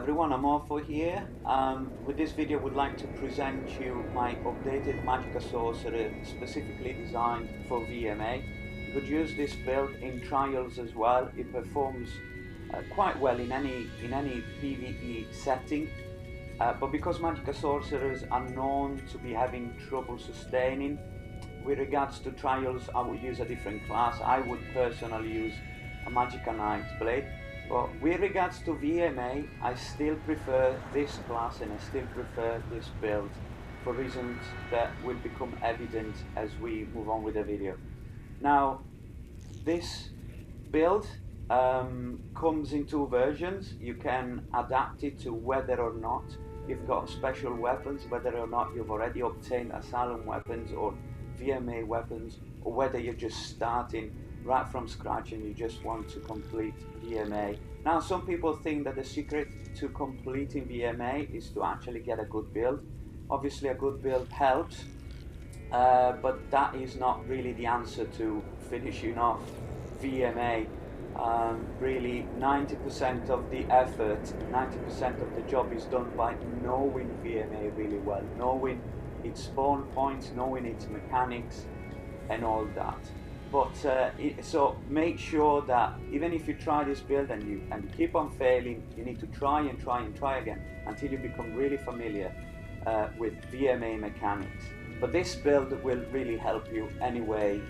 everyone, I'm Orfo here. With this video I would like to present you my updated Magicka Sorcerer specifically designed for VMA. You could use this build in trials as well. It performs quite well in any PvE setting, but because Magicka Sorcerers are known to be having trouble sustaining, with regards to trials I would use a different class. I would personally use a Magicka Knight Blade. But with regards to VMA, I still prefer this class and I still prefer this build for reasons that will become evident as we move on with the video. Now, this build comes in two versions. You can adapt it to whether or not you've got special weapons, whether or not you've already obtained Asylum weapons or VMA weapons, or whether you're just starting right from scratch and you just want to complete VMA. Now, some people think that the secret to completing VMA is to actually get a good build. Obviously a good build helps, but that is not really the answer to finishing off VMA. Really 90% of the effort, 90% of the job is done by knowing VMA really well, knowing its spawn points, knowing its mechanics and all that. But so make sure that even if you try this build and you keep on failing, you need to try and try and try again until you become really familiar with VMA mechanics. But this build will really help you anyway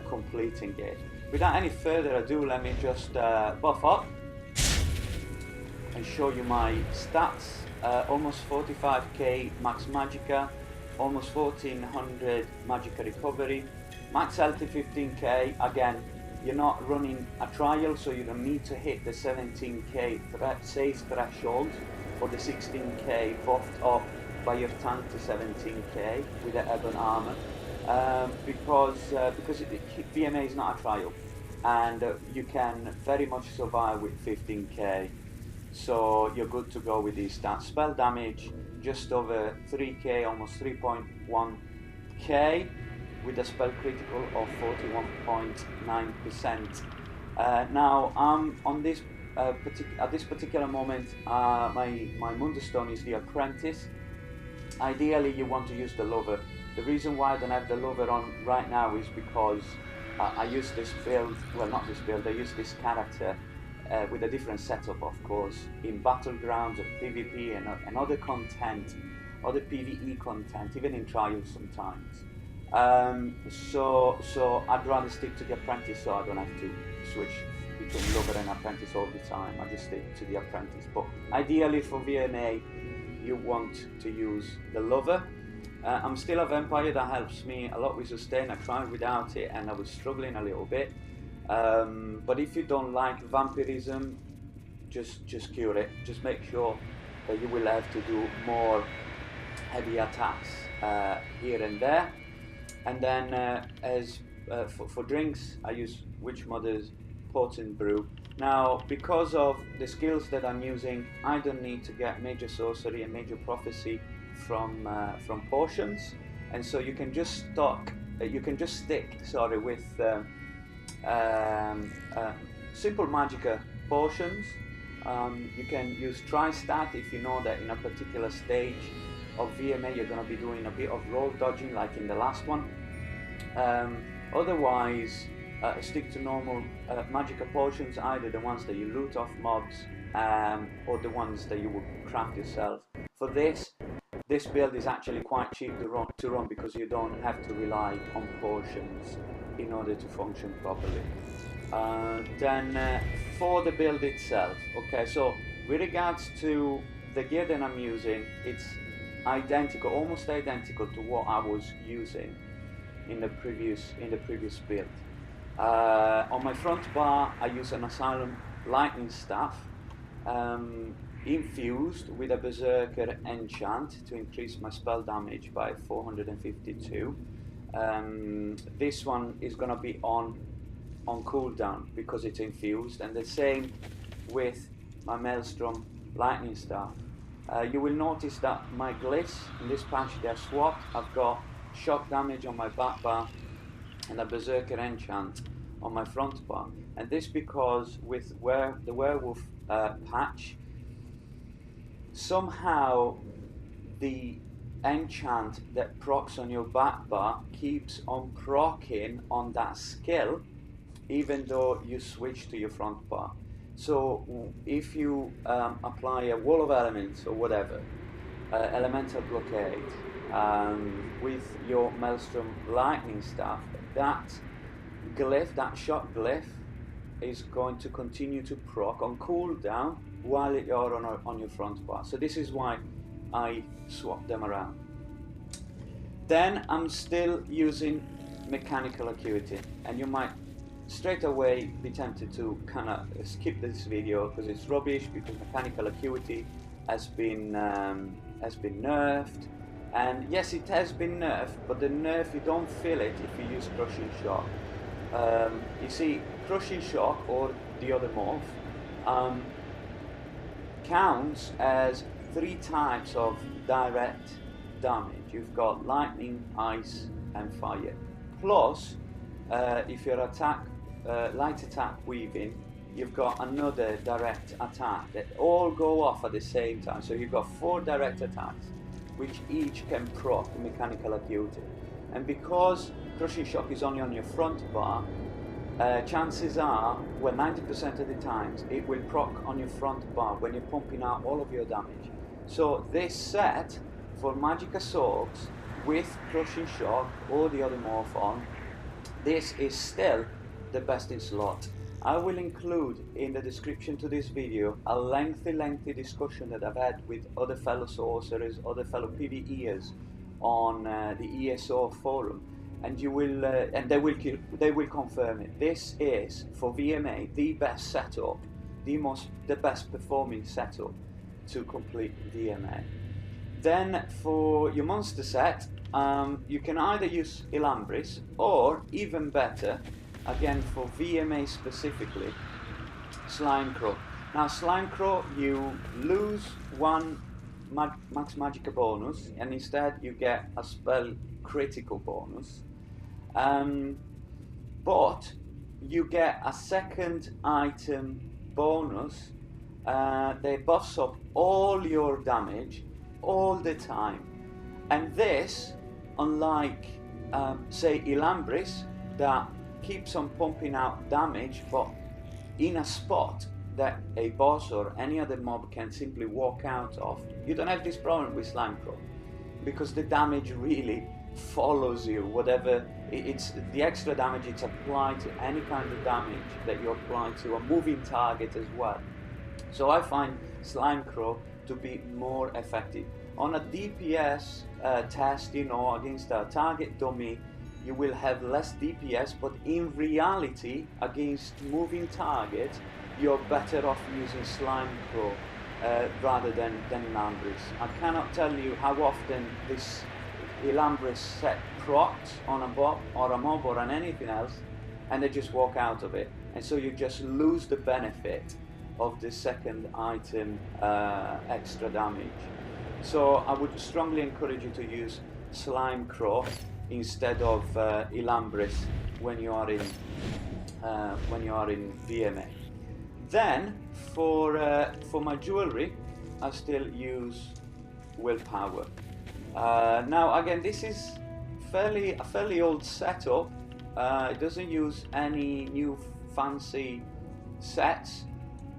completing it. Without any further ado, let me just buff up and show you my stats. Almost 45k max Magicka, almost 1400 Magicka recovery. Max health 15k. Again, you're not running a trial, so you don't need to hit the 17k save threshold or the 16k buffed up by your tank to 17k with the ebon armor, because VMA is not a trial, and you can very much survive with 15k. So you're good to go with these stats. Spell damage just over 3k, almost 3.1k. with a spell critical of 41.9%. Now I'm on this at this particular moment, my Moonstone is the Apprentice. Ideally you want to use the Lover. The reason why I don't have the Lover on right now is because I use this build, well not this build, I use this character with a different setup, of course, in battlegrounds and PvP and other content, other PvE content, even in trials sometimes. So I'd rather stick to the Apprentice, so I don't have to switch between Lover and Apprentice all the time. I just stick to the Apprentice. But ideally for VMA, you want to use the Lover. I'm still a vampire. That helps me a lot with sustain. I tried without it and I was struggling a little bit. But if you don't like vampirism, just cure it. Just make sure that you will have to do more heavy attacks here and there. And then for drinks, I use Witch Mother's Potent Brew. Now, because of the skills that I'm using, I don't need to get Major Sorcery and Major Prophecy from potions, and so you can just stick with simple Magicka potions. You can use Tri-Stat if you know that in a particular stage of VMA you're going to be doing a bit of roll dodging like in the last one. Otherwise, stick to normal Magicka potions, either the ones that you loot off mobs or the ones that you will craft yourself. For this build is actually quite cheap to run because you don't have to rely on potions in order to function properly. Then for the build itself, okay, so with regards to the gear that I'm using, it's identical, almost identical to what I was using in the previous build. On my front bar, I use an Asylum lightning staff, infused with a Berserker enchant to increase my spell damage by 452. This one is gonna be on cooldown because it's infused, and the same with my Maelstrom lightning staff. You will notice that my glitz in this patch, they're swapped. I've got shock damage on my back bar and a Berserker enchant on my front bar, and this because with the werewolf patch, somehow the enchant that procs on your back bar keeps on proccing on that skill even though you switch to your front bar. So if you apply a wall of elements or whatever, elemental blockade, with your Maelstrom lightning staff, that glyph, that shot glyph, is going to continue to proc on cooldown while you're on your front bar. So this is why I swap them around. Then I'm still using mechanical acuity, and you might straight away be tempted to kind of skip this video because it's rubbish, because mechanical acuity has been nerfed. And yes, it has been nerfed, but the nerf, you don't feel it if you use Crushing Shock. You see, Crushing Shock, or the other morph, counts as 3 types of direct damage. You've got lightning, ice, and fire. Plus, if you're light attack weaving, you've got another direct attack that all go off at the same time. So you've got 4 direct attacks, which each can proc mechanical acuity. And because Crushing Shock is only on your front bar, chances are, well, 90% of the times, it will proc on your front bar when you're pumping out all of your damage. So this set for Magicka Sorcs with Crushing Shock or the other morph on, this is still the best in slot. I will include in the description to this video a lengthy discussion that I've had with other fellow sorcerers, other fellow PvEers on the ESO forum, and you will and they will confirm it. This is for VMA the best setup, the best performing setup to complete VMA. Then for your monster set, you can either use Ilambris, or even better, again for VMA specifically, Slimecrow. Now Slimecrow, you lose 1 max Magicka bonus, and instead you get a spell critical bonus, but you get a second item bonus that buffs up all your damage all the time. And this, unlike say Ilambris, that keeps on pumping out damage but in a spot that a boss or any other mob can simply walk out of, you don't have this problem with Slimecrow, because the damage really follows you. Whatever it's the extra damage, it's applied to any kind of damage that you apply to a moving target as well. So I find Slimecrow to be more effective on a DPS test, you know, against a target dummy. You will have less DPS, but in reality, against moving targets, you're better off using Slimecrow rather than Ilambris. I cannot tell you how often this Ilambris set procs on a mob or on anything else, and they just walk out of it, and so you just lose the benefit of the second item extra damage. So I would strongly encourage you to use Slimecrow instead of Ilambris when you are in VMA. Then for my jewelry, I still use Willpower. Now again, this is a fairly old setup. It doesn't use any new fancy sets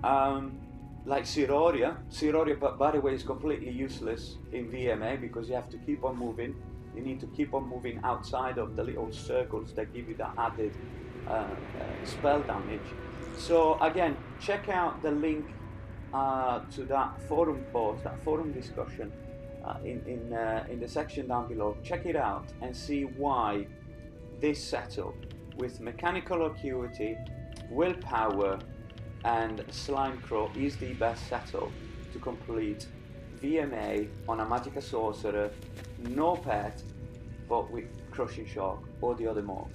like Siroria. Siroria, by the way, is completely useless in VMA because you have to keep on moving. You need to keep on moving outside of the little circles that give you the added spell damage. So again, check out the link to that forum post, that forum discussion in the section down below. Check it out and see why this setup with mechanical acuity, willpower, and Slimecrow is the best setup to complete VMA on a Magicka Sorcerer, no pet, but with Crushing Shock or the other morph.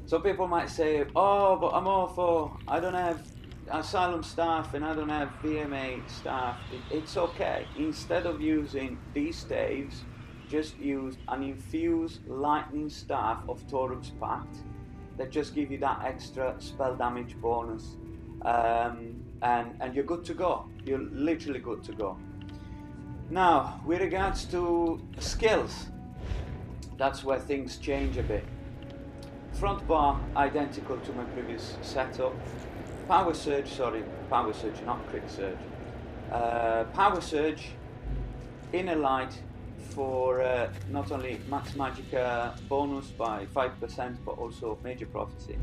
So people might say, oh, but I'm awful, I don't have Asylum staff and I don't have VMA staff. It's okay. Instead of using these staves, just use an infused lightning staff of Torug's Pact that just give you that extra spell damage bonus. and you're good to go. You're literally good to go. Now, with regards to skills, that's where things change a bit. Front bar, identical to my previous setup. Power surge, not crit surge. Power surge, inner light for not only max magicka bonus by 5%, but also major prophecy.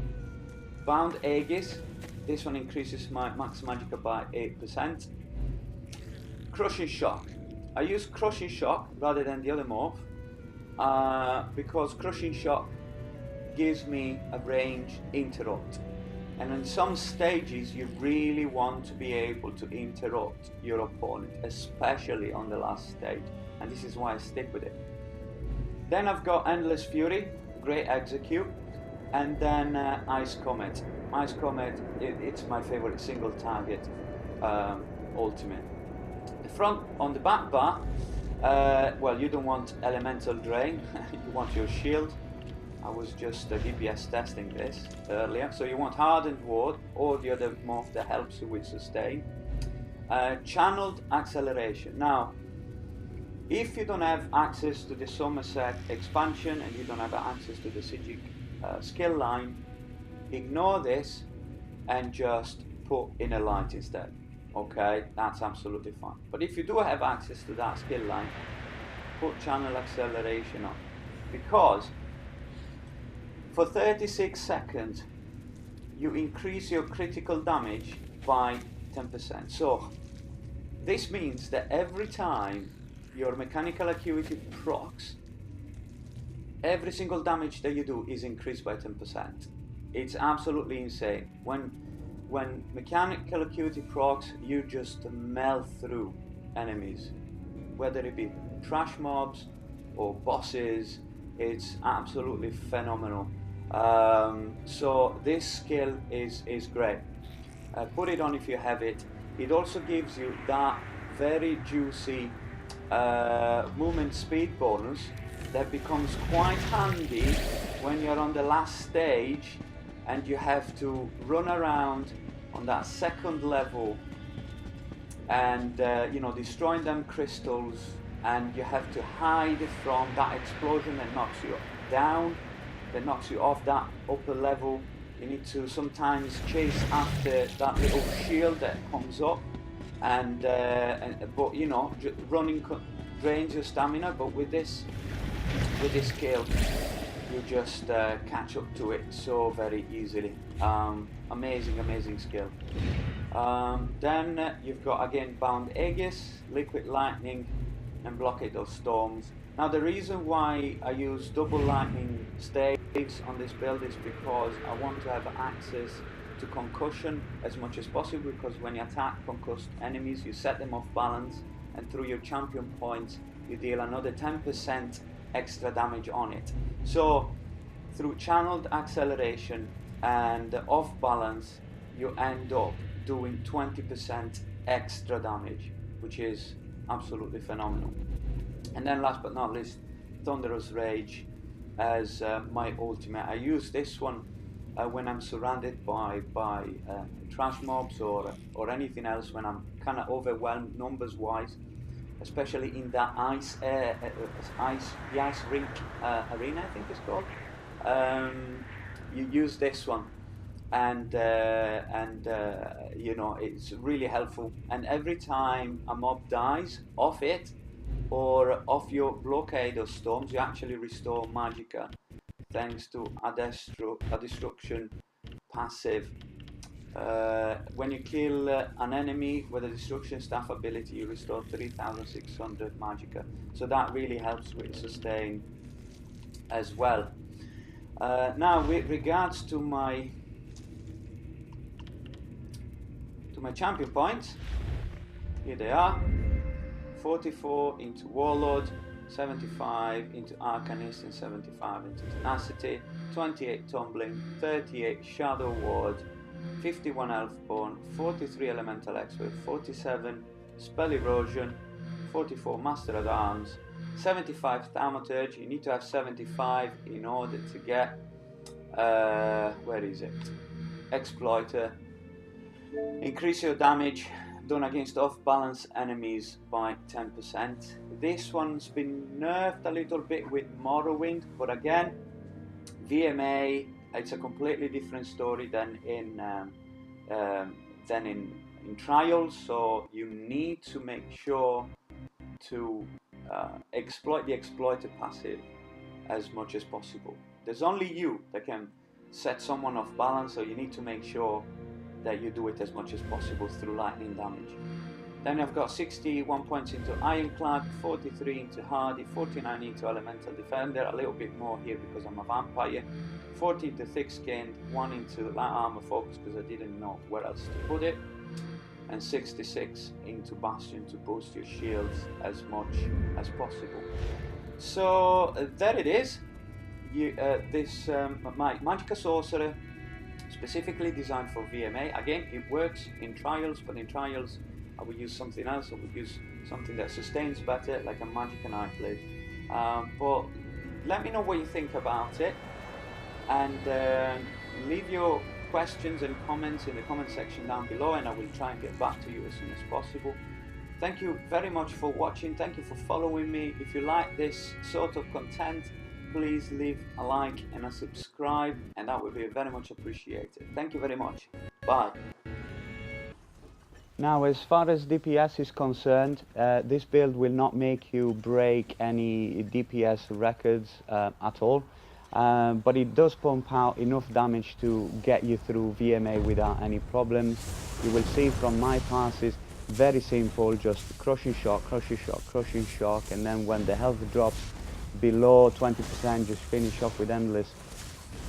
Bound Aegis, this one increases my max magicka by 8%. Crushing shock. I use crushing shock rather than the other morph because crushing shock gives me a range interrupt, and in some stages you really want to be able to interrupt your opponent, especially on the last stage, and this is why I stick with it. Then I've got Endless Fury, great execute, and then Ice Comet. Ice Comet, it's my favorite single target ultimate. The front, on the back bar, well, you don't want elemental drain, you want your shield. I was just DPS testing this earlier. So you want hardened ward or the other morph that helps you with sustain. Channeled acceleration. Now, if you don't have access to the Somerset expansion and you don't have access to the Sijic skill line, ignore this and just put inner light instead. Okay, that's absolutely fine. But if you do have access to that skill line, put channel acceleration on, because for 36 seconds you increase your critical damage by 10%. So this means that every time your mechanical acuity procs, every single damage that you do is increased by 10%. It's absolutely insane. When mechanical acuity procs, you just melt through enemies, whether it be trash mobs or bosses. It's absolutely phenomenal. So this skill is great. Put it on if you have it. It also gives you that very juicy movement speed bonus that becomes quite handy when you're on the last stage and you have to run around on that second level and you know, destroying them crystals, and you have to hide from that explosion that knocks you down, that knocks you off that upper level. You need to sometimes chase after that little shield that comes up, and but you know, running drains your stamina. But with this skill, you just catch up to it so very easily. Amazing skill. Then you've got again Bound Aegis, Liquid Lightning, and Blockade of Storms. Now the reason why I use double lightning staves on this build is because I want to have access to concussion as much as possible, because when you attack concussed enemies you set them off balance, and through your champion points you deal another 10% extra damage on it. So through channeled acceleration and off balance you end up doing 20% extra damage, which is absolutely phenomenal. And then last but not least, Thunderous Rage as my ultimate. I use this one when I'm surrounded by trash mobs or anything else, when I'm kind of overwhelmed numbers wise, especially in that the ice rink arena, I think it's called. You use this one, and you know, it's really helpful. And every time a mob dies off it or off your Blockade of Storms, you actually restore magicka thanks to a destruction passive. When you kill an enemy with a destruction staff ability, you restore 3600 magicka, so that really helps with sustain as well. Now with regards to my champion points, here they are: 44 into Warlord, 75 into Arcanist, and 75 into Tenacity, 28 Tumbling, 38 Shadow Ward, 51 Elfborn, 43 Elemental Expert, 47 Spell Erosion, 44 Master at Arms, 75 Thaumaturge. You need to have 75 in order to get where is it? Exploiter. Increase your damage done against off-balance enemies by 10%. This one's been nerfed a little bit with Morrowind, but again, VMA, it's a completely different story than in Trials, so you need to make sure to exploit the exploiter passive as much as possible. There's only you that can set someone off balance, so you need to make sure that you do it as much as possible through lightning damage. Then I've got 61 points into Ironclad, 43 into Hardy, 49 into Elemental Defender, a little bit more here because I'm a vampire, 40 into Thick Skinned, 1 into Light Armor Focus because I didn't know where else to put it, and 66 into Bastion to boost your shields as much as possible. So there it is. My Magicka Sorcerer, specifically designed for VMA. Again, it works in Trials, but in Trials I will use something else. I will use something that sustains better, like a Magicka Nightblade. But let me know what you think about it, and leave your questions and comments in the comment section down below, and I will try and get back to you as soon as possible. Thank you very much for watching. Thank you for following me. If you like this sort of content, please leave a like and a subscribe, and that would be very much appreciated. Thank you very much. Bye. Now, as far as DPS is concerned, this build will not make you break any DPS records at all, but it does pump out enough damage to get you through VMA without any problems. You will see from my passes, very simple, just crushing shock, crushing shock, crushing shock, and then when the health drops below 20%, just finish off with Endless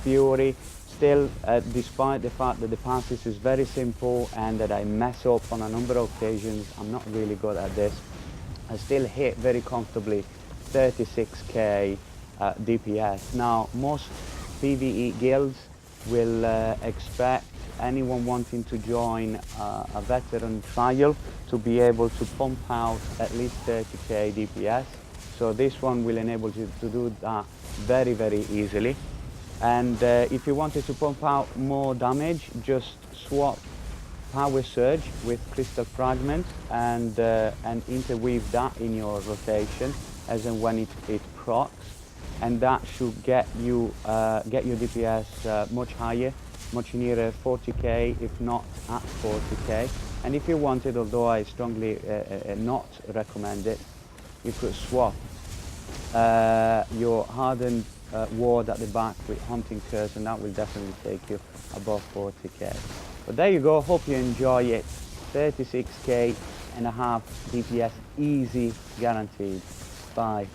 Fury. Still, despite the fact that the passes is very simple and that I mess up on a number of occasions, I'm not really good at this, I still hit very comfortably 36k DPS. Now, most PvE guilds will expect anyone wanting to join a veteran trial to be able to pump out at least 30k DPS. So this one will enable you to do that very, very easily. And if you wanted to pump out more damage, just swap Power Surge with Crystal Fragment and interweave that in your rotation as and when it procs, and that should get your DPS much higher, much nearer 40k, if not at 40k. And if you wanted, although I strongly not recommend it, you could swap your hardened ward at the back with Hunting Curse, and that will definitely take you above 40k. But there you go, hope you enjoy it. 36k and a half DPS, easy, guaranteed. Bye.